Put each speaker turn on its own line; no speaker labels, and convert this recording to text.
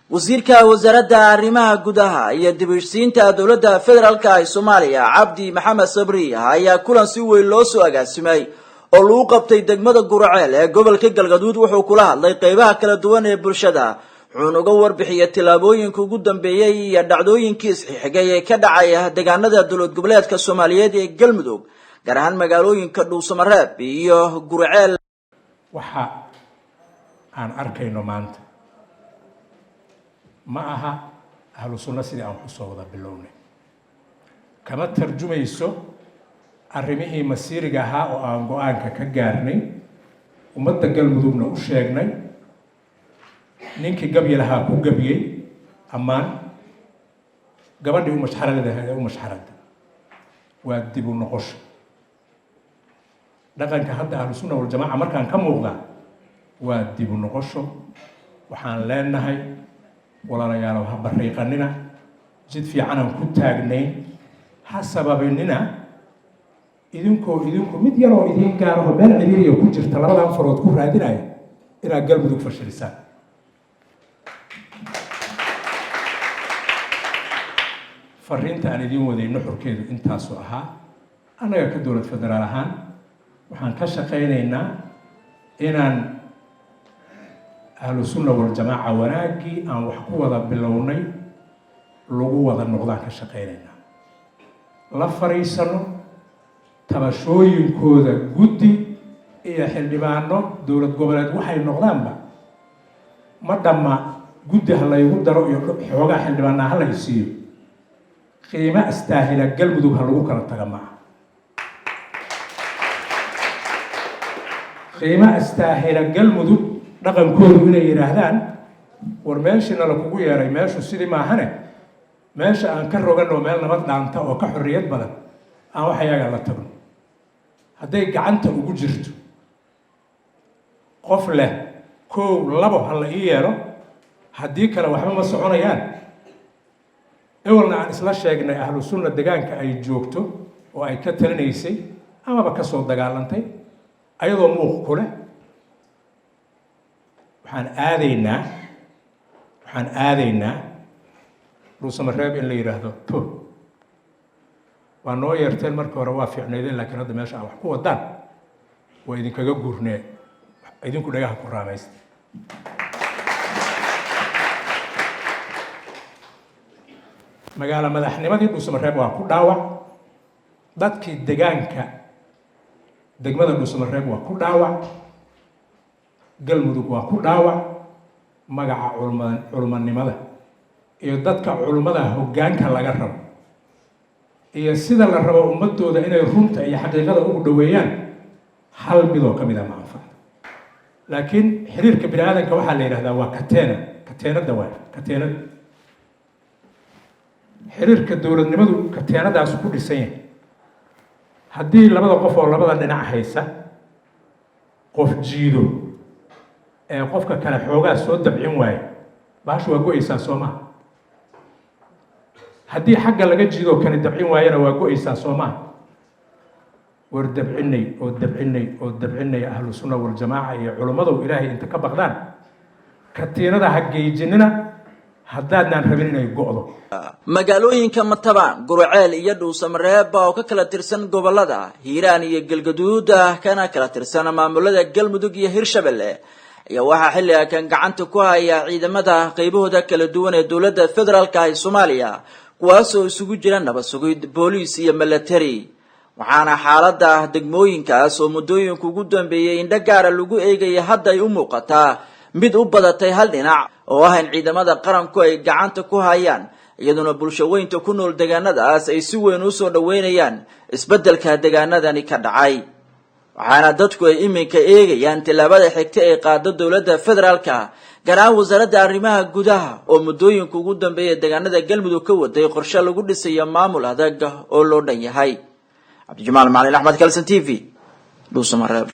wasiirka wasaaradda arrimaha gudaha iyo dib-u-heshiisiinta dowladda federaalka ee Soomaaliya Cabdi Maxamed Sabri ayaa kulan si weyn loo soo agaasimay oo lagu qabtay degmada Guraceel ee gobolka Galgaduud wuxuu kula hadlay qaybaha kala duwan ee bulshada wuxuu uga warbixiyay tilaabooyinka ugu dambeeyay iyo dhacdooyinkii isxigay ee ka dhacay deegaanada dowlad goboleedka Soomaaliyeed ee Galmudug gaar ahaan magaalooyinka Dhuusamareeb iyo Guraceel
waxa aan arkayno maanta ma aha ahlu sunna sidii aan ku soo wada bilownay kama tarjumayso arrimihii masiiriga ahaa oo aan go'aanka ka gaarnay ummadda Galmudugna u sheegnay ninkii gabi lahaa ku gabiyay amaan gabadhii u mashxarada waa dib u noqosho dhaqanka hadda ahlu sunna wal jamaa markaan ka muuqda waa dib u noqosho waxaan leenahay walaalayaal ha bariiqanina jid fiican aan ku taagnay ha sababinina idinku mid yar oo idin gaar ah meel ciriiriyo ku jirta labadan farood ku raadinaya ila Galmudug fashilisaan fariinta aan idin wadayno xurkeedu intaas oo ahaa anaga ka dowlad federaal ahaan waxaan ka shaqeynaynaa inaan ahlu sunna wal jamaa wanaagii aan wax ku wada bilownay lagu wada noqdaan ka shaqeynaynaa la fariisano tabashooyinkooda guddi iyo xildhibaano dowlad goboleed waxay noqdaanba ma dhamma guddi ha laygu daro iyo xoogaa xildhibaana ha la isiiyo qiimo astaahila Galmudug ha lagu kala taga maaha qiimo astaahila Galmudug dhaqankoodu inay yiraahdaan war meeshina la kugu yeeray meeshu sidii maahane meesha aan ka rogan oo meel nabad dhaanta oo ka xorriyad badan aan wax ayaga la tago hadday gacanta ugu jirto qof leh koow labo hal ii yeero haddii kale waxba ma soconayaan ewalna aan isla sheegnay ahlu sunna deegaanka ay joogto oo ay ka talinaysay amaba ka soo dagaalantay ayadoo muuq ku leh waxaan aadaynaa Dhuusamareeb in la yiraahdo to waa noo yeerteen markii hore waa fiicneedeen laakiin hadda meesha wax ku wadaan waa idinkaga guurnee idinku dhagaha ku raamaysta magaala madaxnimadii Dhuusamareeb waa ku dhaawac dadkii deegaanka degmada Dhuusamareeb waa ku dhaawac Galmudug waa ku dhaawac magaca culmanimada iyo dadka culmada hoggaanka laga rabo iyo sida la rabo ummadooda inay runta iyo xaqiiqada ugu dhaweeyaan hal midoo kamid ah ma anfacdo laakiin xiriirka bini'aadanka waxaa la yiraahdaa waa kateenada xiriirka dowladnimadu kateenadaas ku dhisan yahay haddii labada qof oo labada dhinac haysa qof jiido ee qofka kale xoogaa soo dabcin waayo baashu waa go'aysaa Soomaa haddii xagga laga jiido kan dabcin waayana waa go'aysaa Soomaa war dabcinay ahlu sunna wal jamaa iyo culimadu Ilaahay inta ka baqdaan katiinada ha geejinina haddaadnaan rabin inay go'do
magaalooyinka Matabaan Guraceel iyo Dhuusamareeb oo ka kala tirsan gobolada Hiiraan iyo Galgaduud kana kala tirsan maamulada Galmudug iyo Hirshabelle iyo waxa xilliga kan gacanta ku haya ciidamada qaybahooda kala duwan ee dowladda federaalka ee Soomaaliya kuwaas oo isugu jira nabad sugid booliis iyo military waxaana xaaladda degmooyinkaas oo muddooyinka ugu dambeeyay indha gaara lagu eegay hadda ay u muuqataa mid u badatay hal dhinac oo ah in ciidamada qaranku ay gacanta ku hayaan iyaduna bulshaweynta ku nool deegaanadaas ay si weyn u soo dhaweynayaan isbeddelka deegaanadani ka dhacay waxaana dadku ay iminka eegayaan tilaabada xigta ee qaado dowladda federaalka gaar ahaan wasaaradda arrimaha gudaha oo muddooyinka ugu dambeeyay deegaanada Galmudug ka waday qorshe lagu dhisayo maamul adag oo loo dhan yahay Cabdi Jamaal Macalin Axmed Kalsan TV Dhuusamareeb